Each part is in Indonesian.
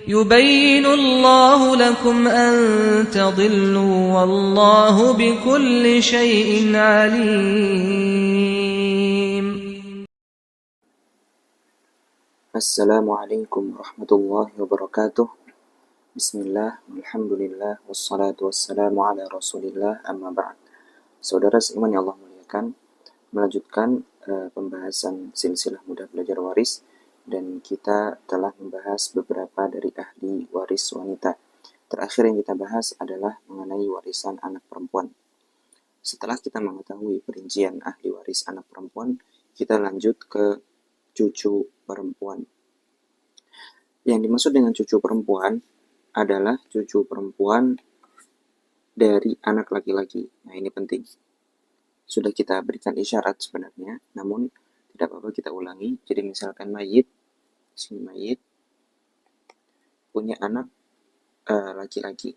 يبين الله لكم أن تضلوا والله بكل شيء عليم. Assalamualaikum warahmatullahi wabarakatuh. Bismillah, alhamdulillah, wassalatu wassalamu ala rasulillah, amma ba'd. Saudara seiman yang Allah muliakan, melanjutkan pembahasan silsilah mudah belajar waris, dan kita telah membahas beberapa dari ahli waris wanita. Terakhir yang kita bahas adalah mengenai warisan anak perempuan. Setelah kita mengetahui perincian ahli waris anak perempuan, kita lanjut ke cucu perempuan. Yang dimaksud dengan cucu perempuan adalah cucu perempuan dari anak laki-laki. Nah, ini penting. Sudah kita berikan isyarat sebenarnya, namun tidak apa-apa kita ulangi. Jadi misalkan si mayit punya anak laki-laki.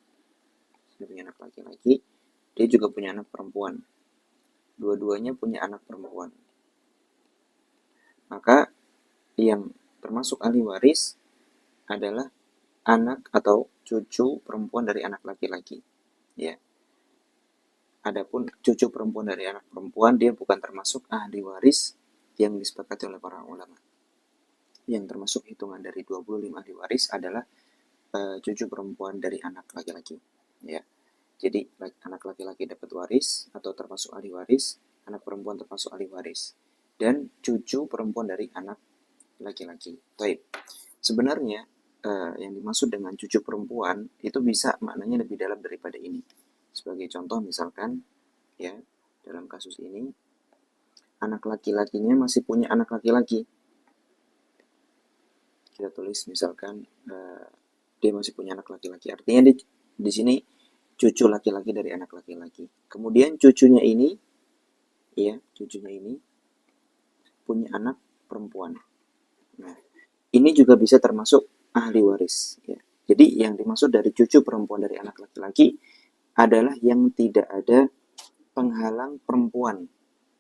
Dia punya anak laki-laki, dia juga punya anak perempuan. Dua-duanya punya anak perempuan. Maka yang termasuk ahli waris adalah anak atau cucu perempuan dari anak laki-laki. Ya. Adapun cucu perempuan dari anak perempuan, dia bukan termasuk ahli waris yang disepakati oleh para ulama. Yang termasuk hitungan dari 25 ahli waris adalah cucu perempuan dari anak laki-laki. Ya. Jadi anak laki-laki dapat waris atau termasuk ahli waris, anak perempuan termasuk ahli waris, dan cucu perempuan dari anak laki-laki. Baik. Sebenarnya yang dimaksud dengan cucu perempuan itu bisa maknanya lebih dalam daripada ini. Sebagai contoh misalkan, ya, dalam kasus ini, anak laki-lakinya masih punya anak laki-laki. Kita tulis misalkan, dia masih punya anak laki-laki. Artinya di sini cucu laki-laki dari anak laki-laki. Kemudian cucunya ini punya anak perempuan. Nah, ini juga bisa termasuk ahli waris. Ya. Jadi yang dimaksud dari cucu perempuan dari anak laki-laki adalah yang tidak ada penghalang perempuan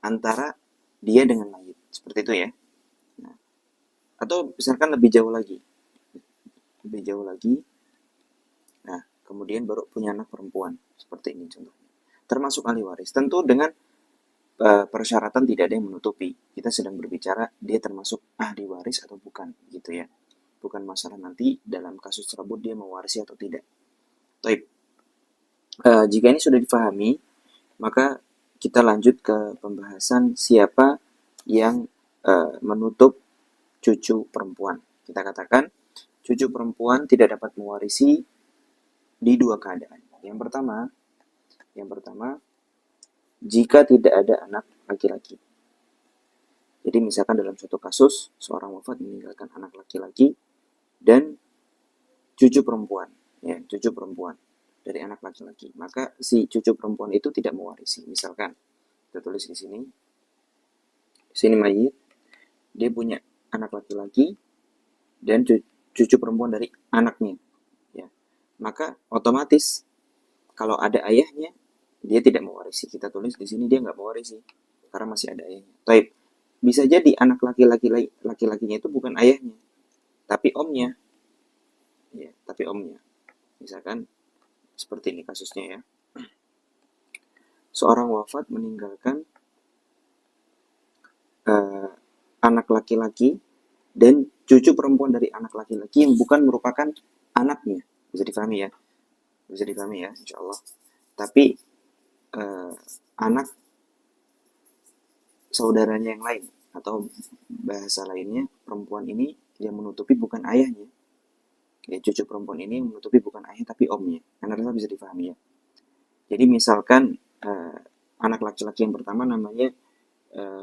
antara dia dengan mayit. Seperti itu ya. Nah, atau misalkan lebih jauh lagi. Nah, kemudian baru punya anak perempuan. Seperti ini contohnya. Termasuk ahli waris. Tentu dengan persyaratan tidak ada yang menutupi. Kita sedang berbicara dia termasuk ahli waris atau bukan. Gitu ya. Bukan masalah nanti dalam kasus tersebut dia mewarisi atau tidak. Baik. Jika ini sudah difahami, maka kita lanjut ke pembahasan siapa yang menutup cucu perempuan. Kita katakan cucu perempuan tidak dapat mewarisi di dua keadaan. Yang pertama, jika tidak ada anak laki-laki. Jadi misalkan dalam suatu kasus seorang wafat meninggalkan anak laki-laki dan cucu perempuan dari anak laki-laki, maka si cucu perempuan itu tidak mewarisi. Misalkan kita tulis di sini mayit, dia punya anak laki-laki dan cucu perempuan dari anaknya, ya. Maka otomatis kalau ada ayahnya dia tidak mewarisi. Kita tulis di sini dia nggak mewarisi karena masih ada ayahnya. Taib. Bisa jadi anak laki-lakinya itu bukan ayahnya, tapi omnya. Ya, tapi omnya. Misalkan seperti ini kasusnya ya. Seorang wafat meninggalkan anak laki-laki dan cucu perempuan dari anak laki-laki yang bukan merupakan anaknya. Bisa difahami ya, insya Allah. Tapi anak saudaranya yang lain, atau bahasa lainnya, perempuan ini yang menutupi bukan ayahnya. Ya, cucu perempuan ini yang menutupi bukan ayah tapi omnya. Anda bisa difahami ya. Jadi misalkan anak laki-laki yang pertama namanya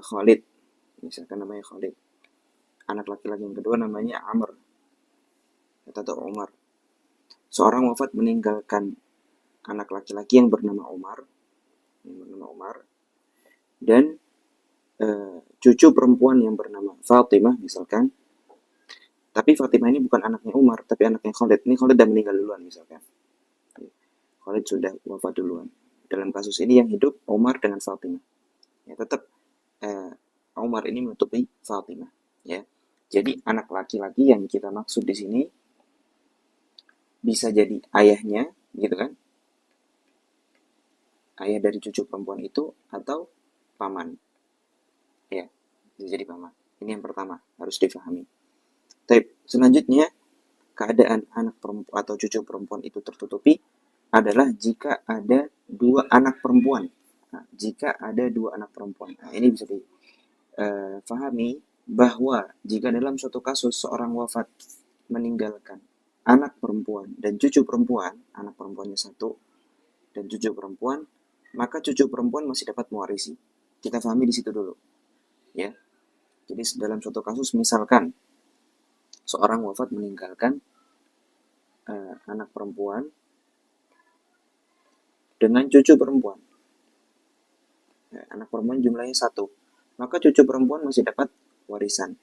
Khalid. Misalkan namanya Khalid. Anak laki-laki yang kedua namanya Amr atau Umar. Seorang wafat meninggalkan anak laki-laki yang bernama Umar dan cucu perempuan yang bernama Fatimah misalkan. Tapi Fatimah ini bukan anaknya Umar, tapi anaknya Khalid. Ini Khalid sudah meninggal duluan misalkan. Khalid sudah wafat duluan. Dalam kasus ini yang hidup Umar dengan Fatimah. Ya, tetap Umar ini menutupi Fatimah. Ya. Jadi anak laki-laki yang kita maksud di sini bisa jadi ayahnya, gitu kan? Ayah dari cucu perempuan itu atau paman. Ya, bisa jadi paman. Ini yang pertama, harus difahami. Tapi selanjutnya, keadaan anak perempuan atau cucu perempuan itu tertutupi adalah jika ada dua anak perempuan. Nah, jika ada dua anak perempuan. Nah, ini bisa difahami bahwa jika dalam suatu kasus seorang wafat meninggalkan anak perempuan dan cucu perempuan, anak perempuannya satu dan cucu perempuan, maka cucu perempuan masih dapat mewarisi. Kita pahami di situ dulu, ya. Jadi dalam suatu kasus misalkan seorang wafat meninggalkan anak perempuan dengan cucu perempuan. Anak perempuan jumlahnya satu, maka cucu perempuan masih dapat warisan.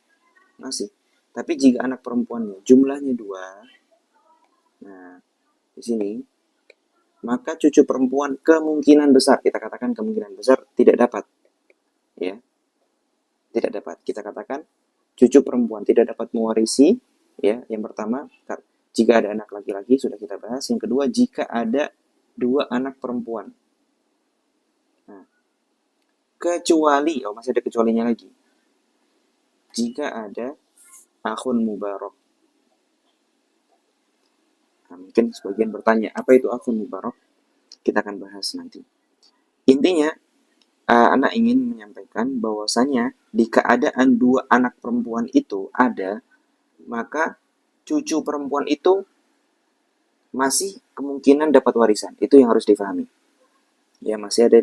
Masih. Tapi jika anak perempuannya jumlahnya dua, nah di sini, maka cucu perempuan kemungkinan besar, kita katakan kemungkinan besar tidak dapat. Ya, tidak dapat. Kita katakan cucu perempuan tidak dapat mewarisi, ya. Yang pertama, jika ada anak laki-laki sudah kita bahas. Yang kedua, jika ada dua anak perempuan. Nah, kecuali, masih ada kecualinya lagi. Jika ada akhun mubarok. Nah, mungkin sebagian bertanya, apa itu akhun mubarok? Kita akan bahas nanti. Intinya, anak ingin menyampaikan bahwasanya di keadaan dua anak perempuan itu ada, maka cucu perempuan itu masih kemungkinan dapat warisan. Itu yang harus difahami. Ya, masih ada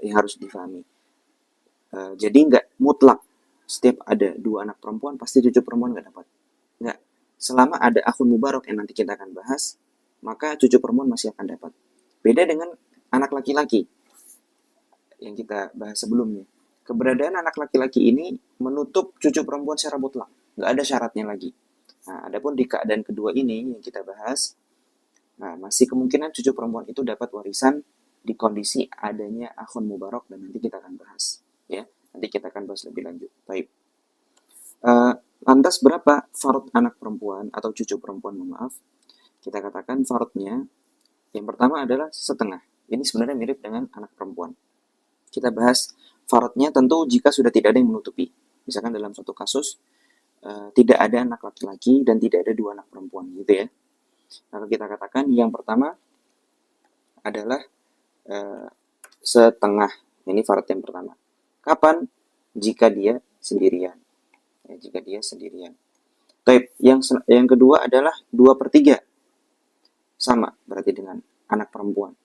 yang harus difahami. Jadi nggak mutlak setiap ada dua anak perempuan pasti cucu perempuan nggak dapat. Nggak. Selama ada akhun mubarok yang nanti kita akan bahas, maka cucu perempuan masih akan dapat. Beda dengan anak laki-laki yang kita bahas sebelumnya. Keberadaan anak laki-laki ini menutup cucu perempuan secara mutlak. Nggak ada syaratnya lagi. Nah, adapun di keadaan kedua ini yang kita bahas, nah, masih kemungkinan cucu perempuan itu dapat warisan di kondisi adanya akhun mubarok dan nanti kita akan bahas. Ya, nanti kita akan bahas lebih lanjut. Baik. Lantas berapa farad anak perempuan atau cucu perempuan, maaf. Kita katakan faradnya yang pertama adalah setengah. Ini sebenarnya mirip dengan anak perempuan. Kita bahas faradnya tentu jika sudah tidak ada yang menutupi. Misalkan dalam suatu kasus tidak ada anak laki-laki dan tidak ada dua anak perempuan, gitu ya. Maka kita katakan yang pertama adalah setengah. Ini farad yang pertama. Kapan? Jika dia sendirian. Ya, jika dia sendirian. Type yang kedua adalah 2/3. Sama berarti dengan anak perempuan.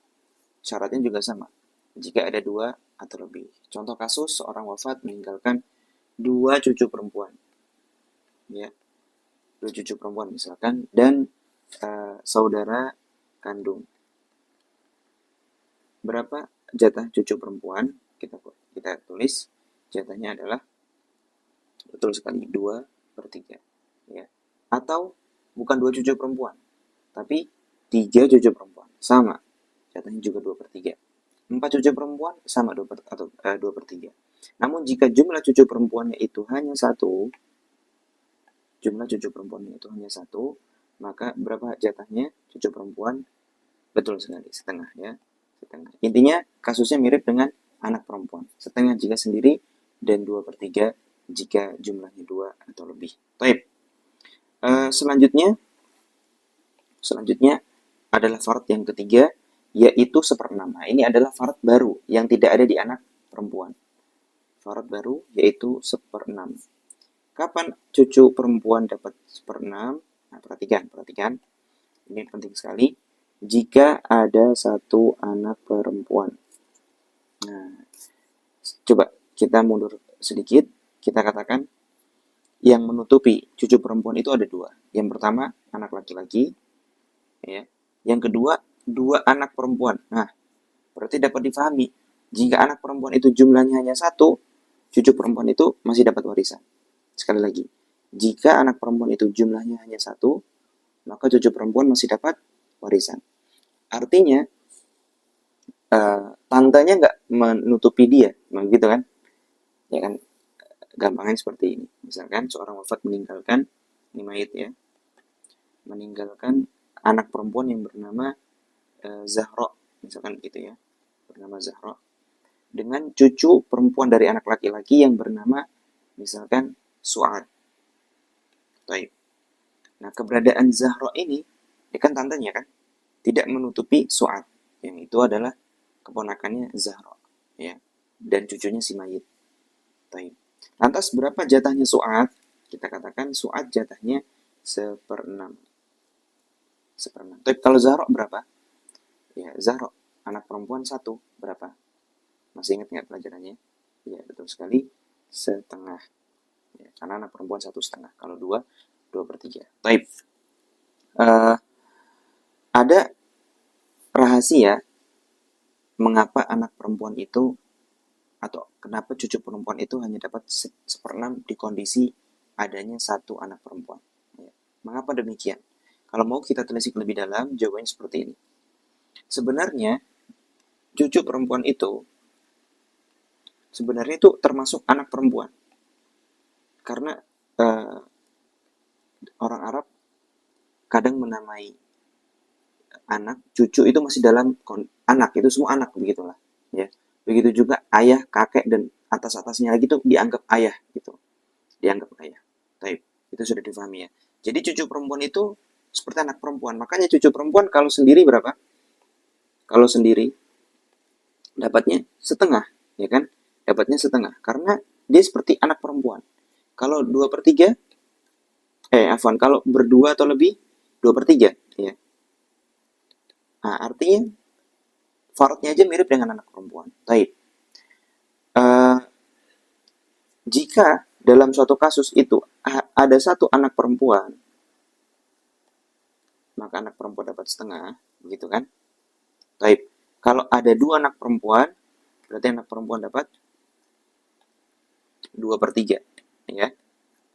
Syaratnya juga sama. Jika ada dua atau lebih. Contoh kasus seorang wafat meninggalkan dua cucu perempuan. Ya. Dua cucu perempuan misalkan dan saudara kandung. Berapa jatah cucu perempuan? Kita tulis jatahnya adalah betul sekali 2/3. Ya. Atau bukan 2 cucu perempuan, tapi 3 cucu perempuan. Sama. Jatahnya juga 2/3. 4 cucu perempuan sama 2/3. Namun jika jumlah cucu perempuannya itu hanya satu, maka berapa jatahnya cucu perempuan? Betul sekali, setengah ya. Setengah. Intinya kasusnya mirip dengan anak perempuan. Setengah jika sendiri dan 2/3 jika jumlahnya 2 atau lebih. Baik. Selanjutnya adalah farad yang ketiga, yaitu 1/6. Nah, ini adalah farad baru yang tidak ada di anak perempuan. Farad baru yaitu 1/6. Kapan cucu perempuan dapat 1/6? Nah, perhatikan. Ini penting sekali. Jika ada satu anak perempuan. Nah, coba kita mundur sedikit. Kita katakan yang menutupi cucu perempuan itu ada dua. Yang pertama, anak laki-laki. Ya. Yang kedua, dua anak perempuan. Nah, berarti dapat difahami. Jika anak perempuan itu jumlahnya hanya satu, cucu perempuan itu masih dapat warisan. Sekali lagi, jika anak perempuan itu jumlahnya hanya satu, maka cucu perempuan masih dapat warisan. Artinya, tantenya nggak menutupi dia, begitu kan? Ya kan, gampangnya seperti ini. Misalkan seorang wafat meninggalkan, ini mayit ya, meninggalkan anak perempuan yang bernama Zahra, misalkan begitu ya, bernama Zahra, dengan cucu perempuan dari anak laki-laki yang bernama misalkan Su'ad. Baik. Nah, keberadaan Zahra ini, ya kan tantenya kan, tidak menutupi Su'ad, yang itu adalah keponakannya Zahra, ya, dan cucunya si mayit. Baik. Lantas berapa jatahnya Su'ad? Kita katakan Su'ad jatahnya 1/6. 1/6. Tapi kalau Zahra berapa? Ya, Zahra, anak perempuan 1, berapa? Masih ingat nggak pelajarannya? Ya, betul sekali, setengah. Ya, karena anak perempuan 1,5. Kalau 2, 2/3. Baik. Ada rahasia mengapa anak perempuan itu, atau kenapa cucu perempuan itu hanya dapat 1/6 di kondisi adanya 1 anak perempuan. Ya. Mengapa demikian? Kalau mau kita telisik lebih dalam, jawabannya seperti ini. Sebenarnya, cucu perempuan itu sebenarnya itu termasuk anak perempuan. Karena orang Arab kadang menamai anak, cucu itu masih dalam anak, itu semua anak, begitulah. Ya. Begitu juga ayah, kakek, dan atas-atasnya lagi itu dianggap ayah, gitu. Dianggap ayah. Baik, itu sudah difahami ya. Jadi cucu perempuan itu seperti anak perempuan. Makanya cucu perempuan kalau sendiri berapa? Kalau sendiri dapatnya setengah, ya kan? Dapatnya setengah, karena dia seperti anak perempuan. Kalau 2/3, kalau berdua atau lebih, 2/3, ya. Nah, artinya farotnya aja mirip dengan anak perempuan. Baik. Jika dalam suatu kasus itu ada 1 anak perempuan, maka anak perempuan dapat setengah, begitu kan? Baik. Kalau ada 2 anak perempuan, berarti anak perempuan dapat 2/3, ya.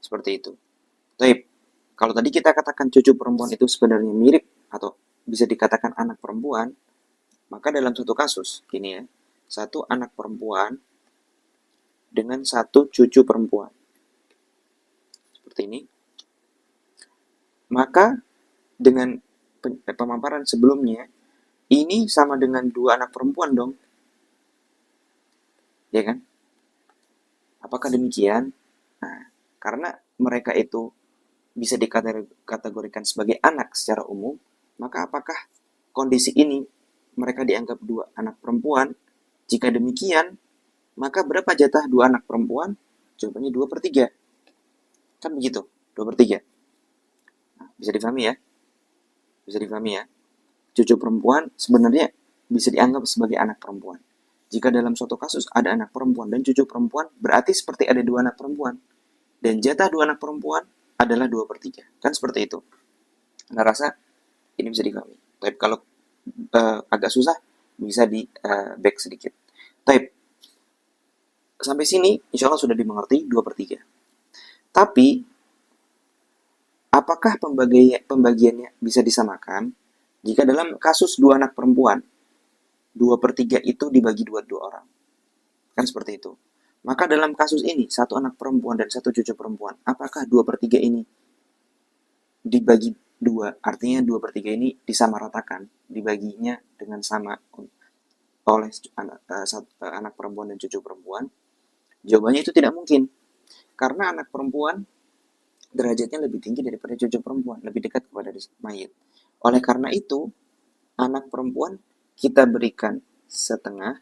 Seperti itu. Baik. Kalau tadi kita katakan cucu perempuan itu sebenarnya mirip atau bisa dikatakan anak perempuan, maka dalam suatu kasus, gini ya, 1 anak perempuan dengan 1 cucu perempuan. Seperti ini. Maka dengan pemaparan sebelumnya, ini sama dengan 2 anak perempuan dong. Ya kan? Apakah demikian? Nah, karena mereka itu bisa dikategorikan sebagai anak secara umum, maka apakah kondisi ini mereka dianggap 2 anak perempuan? Jika demikian, maka berapa jatah 2 anak perempuan? Jawabannya 2/3. Kan begitu, 2/3. Nah, bisa difahami ya? Bisa difahami ya? Cucu perempuan sebenarnya bisa dianggap sebagai anak perempuan. Jika dalam suatu kasus ada anak perempuan dan cucu perempuan, berarti seperti ada 2 anak perempuan. Dan jatah 2 anak perempuan adalah 2/3. Kan seperti itu. Anda rasa ini bisa difahami. Tapi kalau agak susah, bisa di back sedikit. Tapi sampai sini, insya Allah sudah dimengerti 2/3. Tapi, apakah pembagiannya bisa disamakan jika dalam kasus 2 anak perempuan, 2/3 itu dibagi 2 orang? Kan seperti itu. Maka dalam kasus ini, 1 anak perempuan dan 1 cucu perempuan, apakah 2/3 ini dibagi 2? Artinya 2/3 ini disamaratakan, dibaginya dengan sama oleh anak perempuan dan cucu perempuan? Jawabannya itu tidak mungkin. Karena anak perempuan derajatnya lebih tinggi daripada cucu perempuan, lebih dekat kepada mayit. Oleh karena itu, anak perempuan kita berikan setengah,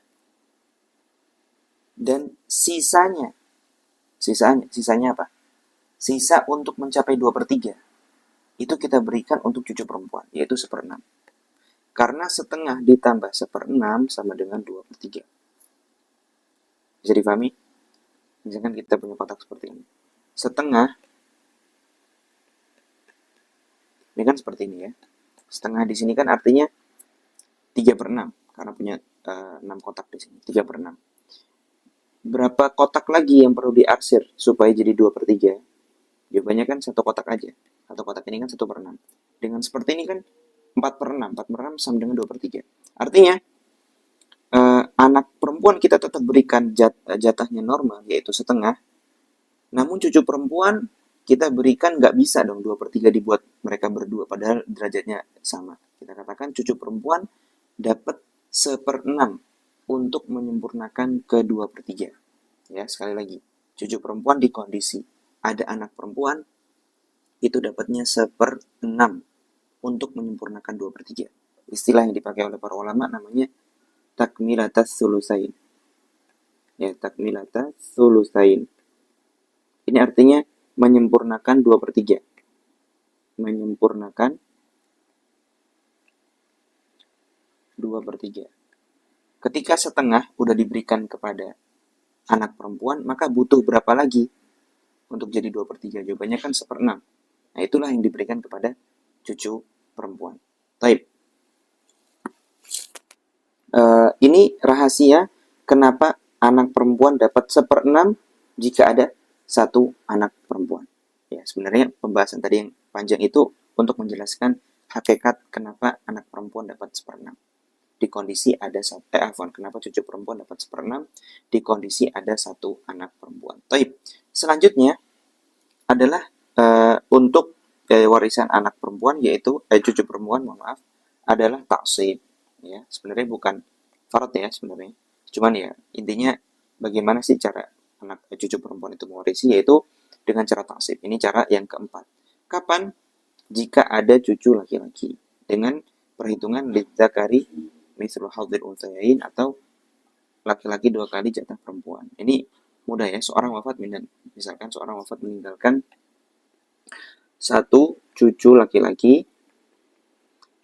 dan sisanya apa? Sisa untuk mencapai 2/3 itu kita berikan untuk cucu perempuan, yaitu 1/6. Karena setengah ditambah 1/6 sama dengan 2/3. Bisa difahami? Misalkan kita punya kotak seperti ini. Setengah, ini kan seperti ini ya. Setengah di sini kan artinya 3/6, karena punya 6 kotak di sini, 3/6. Berapa kotak lagi yang perlu diarsir supaya jadi 2/3? Jawabannya kan 1 kotak aja. 1 kotak ini kan 1/6. Dengan seperti ini kan 4/6. 4/6 sama dengan 2/3. Artinya, anak perempuan kita tetap berikan jatahnya normal, yaitu setengah. Namun cucu perempuan kita berikan nggak bisa dong 2/3 dibuat mereka berdua, padahal derajatnya sama. Kita katakan cucu perempuan dapat 1/6 untuk menyempurnakan ke 2/3. Ya, sekali lagi, cucu perempuan di kondisi ada anak perempuan, itu dapatnya 1/6 untuk menyempurnakan 2/3. Istilah yang dipakai oleh para ulama namanya takmilatas sulusain. Ya, takmilatas sulusain. Ini artinya menyempurnakan 2/3. Menyempurnakan 2/3. Ketika setengah udah diberikan kepada anak perempuan, maka butuh berapa lagi untuk jadi 2/3? Jawabannya kan 1/6. Nah, itulah yang diberikan kepada cucu perempuan. Taib. Ini rahasia kenapa anak perempuan dapat 1/6 jika ada satu anak perempuan. Ya, sebenarnya pembahasan tadi yang panjang itu untuk menjelaskan hakikat kenapa anak perempuan dapat 1/6. Di kondisi ada kenapa cucu perempuan dapat 1/6 di kondisi ada satu anak perempuan. Taib. Selanjutnya adalah untuk warisan anak perempuan, yaitu cucu perempuan, mohon maaf, adalah taksib. Ya, sebenarnya bukan farad ya sebenarnya. Cuman ya intinya bagaimana sih cara anak cucu perempuan itu mewarisi, yaitu dengan cara taksib. Ini cara yang keempat. Kapan? Jika ada cucu laki-laki dengan perhitungan lidzakari mislu hadzil unthayain, atau laki-laki 2 kali jatah perempuan. Ini mudah ya, misalkan seorang wafat meninggalkan satu cucu laki-laki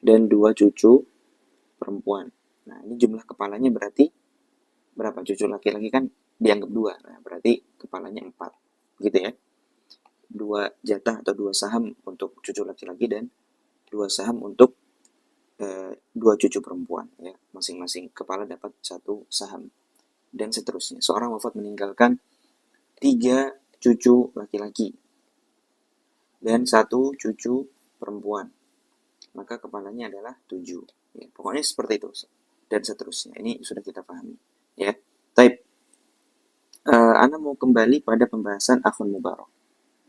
dan 2 cucu perempuan. Nah, ini jumlah kepalanya berarti berapa? Cucu laki-laki kan dianggap 2. Nah, berarti kepalanya 4. Gitu ya. 2 jatah atau 2 saham untuk cucu laki-laki dan 2 saham untuk 2 cucu perempuan. Ya. Masing-masing kepala dapat 1 saham. Dan seterusnya. Seorang wafat meninggalkan 3 cucu laki-laki dan 1 cucu perempuan. Maka kepalanya adalah 7. Ya, pokoknya seperti itu. Dan seterusnya. Ini sudah kita pahami. Ya, type. Anda mau kembali pada pembahasan akhun mubarak.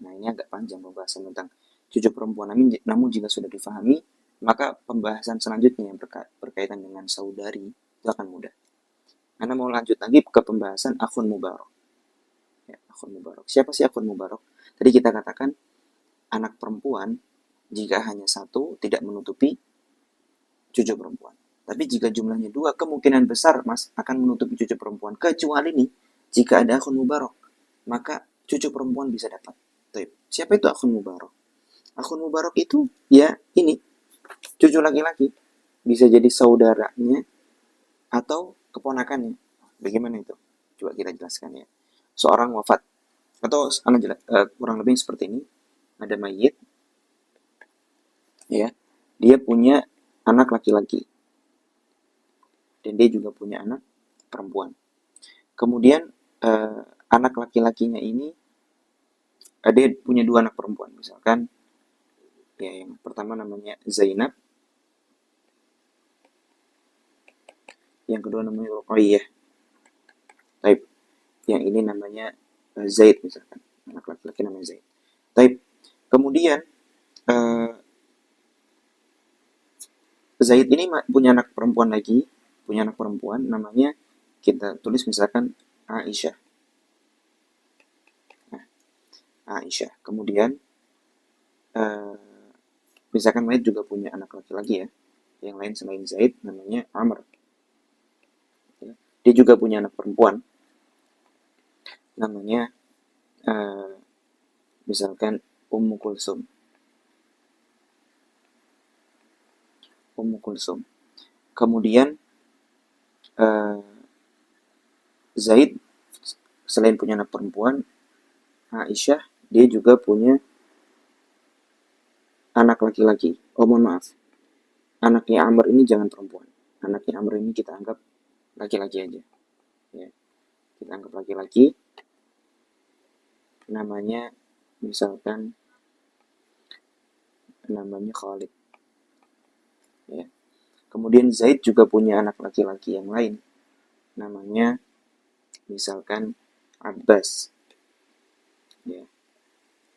Nah, ini agak panjang pembahasan tentang cucu perempuan. Namun jika sudah difahami, maka pembahasan selanjutnya yang berkaitan dengan saudari itu akan mudah. Anda mau lanjut lagi ke pembahasan akhun mubarak. Ya, akhun mubarak. Siapa sih akhun mubarak? Tadi kita katakan anak perempuan jika hanya 1 tidak menutupi cucu perempuan. Tapi jika jumlahnya 2, kemungkinan besar akan menutupi cucu perempuan. Kecuali nih, jika ada akhun mubarak, maka cucu perempuan bisa dapat. Siapa itu akhun mubarak? Akhun mubarak itu ya ini, cucu laki-laki. Bisa jadi saudaranya atau keponakannya. Bagaimana itu? Coba kita jelaskan ya. Seorang wafat, atau kurang lebih seperti ini. Ada mayit, ya, dia punya anak laki-laki. Dan dia juga punya anak perempuan. Kemudian anak laki-lakinya ini dia punya 2 anak perempuan. Misalkan ya, yang pertama namanya Zainab, yang kedua namanya Ruqayyah. Taib. Yang ini namanya Zaid misalkan. Anak laki-laki namanya Zaid. Taib. Kemudian Zaid ini punya anak perempuan lagi, namanya kita tulis misalkan Aisyah. Nah, Aisyah. Kemudian misalkan Mayit juga punya anak laki-laki ya, yang lain selain Zaid namanya Amr. Ya. Dia juga punya anak perempuan, namanya misalkan Ummu Kulsum. Kemudian Zaid selain punya anak perempuan, Aisyah dia juga punya anak laki-laki. Oh, mohon maaf. Anaknya Amr ini jangan perempuan. Anaknya Amr ini kita anggap laki-laki aja. Ya. Kita anggap laki-laki. Namanya misalkan namanya Khalid. Ya. Kemudian Zaid juga punya anak laki-laki yang lain. Namanya misalkan Abbas. Ya.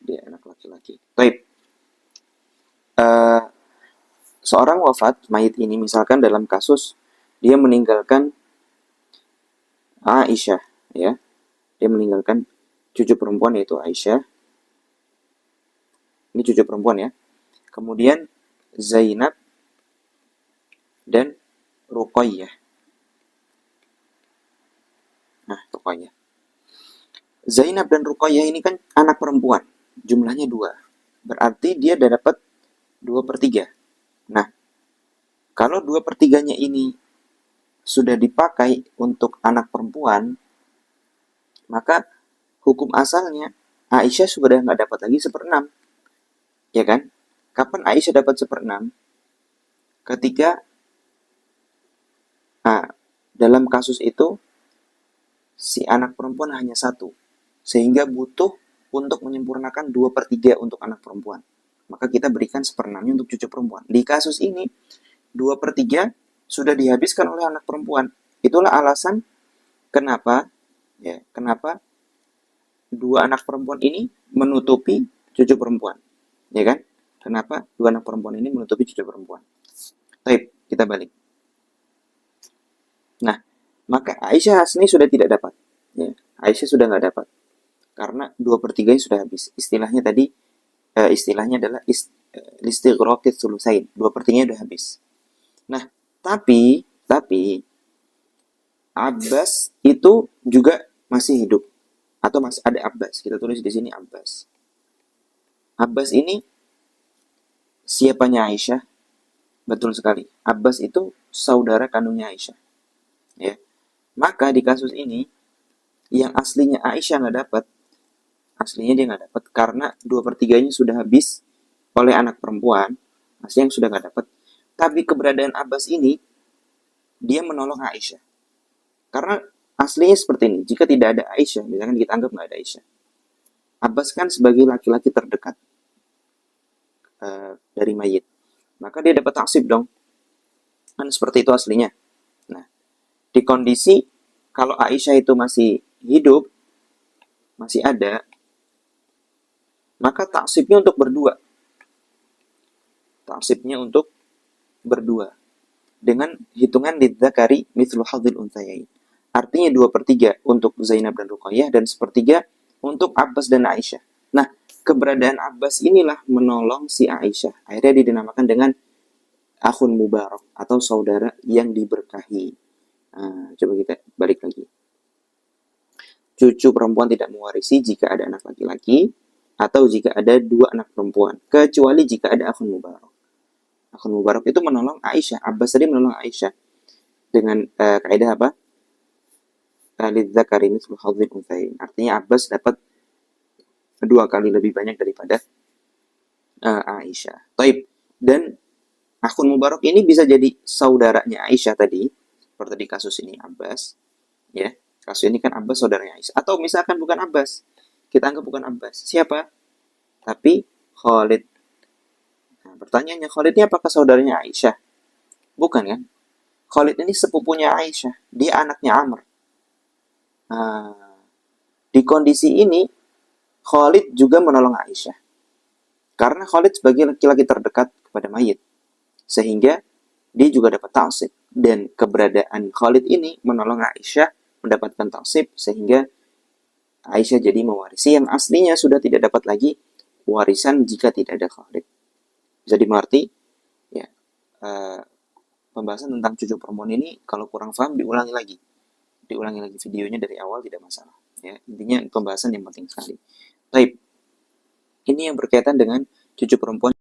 dia anak laki-laki. Baik. Seorang wafat, mayit ini misalkan dalam kasus dia meninggalkan Aisyah, ya. Dia meninggalkan cucu perempuan yaitu Aisyah. Ini cucu perempuan ya. Kemudian Zainab dan Ruqayyah. Nah, Ruqayyah. Zainab dan Ruqayyah ini kan anak perempuan. Jumlahnya 2. Berarti dia udah dapat 2/3. Nah, kalau 2/3-nya ini sudah dipakai untuk anak perempuan, maka hukum asalnya Aisyah sudah nggak dapat lagi 1/6. Ya kan? Kapan Aisyah dapat 1/6? Ketika dalam kasus itu si anak perempuan hanya 1, sehingga butuh untuk menyempurnakan 2/3 untuk anak perempuan. Maka kita berikan 1/6-nya untuk cucu perempuan. Di kasus ini 2/3 sudah dihabiskan oleh anak perempuan. Itulah alasan kenapa dua anak perempuan ini menutupi cucu perempuan. Ya kan? Kenapa dua anak perempuan ini menutupi cucu perempuan? Baik, kita balik. Nah, maka Aisyah asli sudah tidak dapat. Ya, Aisyah sudah nggak dapat. Karena 2/3-nya sudah habis. Istilahnya tadi, istilahnya adalah listighraqis sulusain. 2/3-nya sudah habis. Nah, tapi Abbas itu juga masih hidup. Atau masih ada Abbas. Kita tulis di sini Abbas. Abbas ini siapanya Aisyah? Betul sekali. Abbas itu saudara kandungnya Aisyah. Ya. Maka di kasus ini, yang aslinya Aisyah nggak dapat, aslinya dia nggak dapat karena 2/3-nya sudah habis oleh anak perempuan, aslinya yang sudah nggak dapat. Tapi keberadaan Abbas ini, dia menolong Aisyah. Karena aslinya seperti ini, jika tidak ada Aisyah, misalkan kita anggap nggak ada Aisyah, Abbas kan sebagai laki-laki terdekat dari mayit, maka dia dapat taksib dong. Kan seperti itu aslinya. Nah, di kondisi kalau Aisyah itu masih hidup, masih ada, maka taksibnya untuk berdua. Taksibnya untuk berdua. Dengan hitungan lidzakari mithlu hadzil unthayain. Artinya 2/3 untuk Zainab dan Ruqayyah dan 1/3 untuk Abbas dan Aisyah. Nah, keberadaan Abbas inilah menolong si Aisyah. Akhirnya dinamakan dengan akhun mubarak atau saudara yang diberkahi. Coba kita balik lagi. Cucu perempuan tidak mewarisi jika ada anak laki-laki atau jika ada 2 anak perempuan, kecuali jika ada akhun mubarak. Akhun mubarak itu menolong Aisyah. Abbas tadi menolong Aisyah dengan kaidah apa? Lidzakari mithlu hadzil unthayain. Artinya Abbas dapat 2 kali lebih banyak daripada Aisyah. Taib. Dan akhun mubarak ini bisa jadi saudaranya Aisyah tadi, seperti di kasus ini Abbas, ya. Kasus ini kan Abbas saudaranya Aisyah. Atau misalkan bukan Abbas, kita anggap bukan Abbas. Siapa? Tapi Khalid. Nah, pertanyaannya, Khalid ini apakah saudaranya Aisyah? Bukan kan? Khalid ini sepupunya Aisyah. Dia anaknya Amr. Di kondisi ini, Khalid juga menolong Aisyah. Karena Khalid sebagai laki-laki terdekat kepada mayit. Sehingga dia juga dapat taksib. Dan keberadaan Khalid ini menolong Aisyah mendapatkan taksib. Sehingga Aisyah jadi mewarisi yang aslinya sudah tidak dapat lagi warisan jika tidak ada Khalid. Bisa dimengerti? Ya. Pembahasan tentang cucu perempuan ini kalau kurang paham diulangi lagi videonya dari awal, tidak masalah ya. Intinya pembahasan yang penting sekali. Baik, ini yang berkaitan dengan cucu perempuan.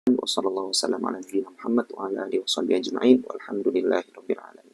Wassalamualaikum warahmatullahi wabarakatuh.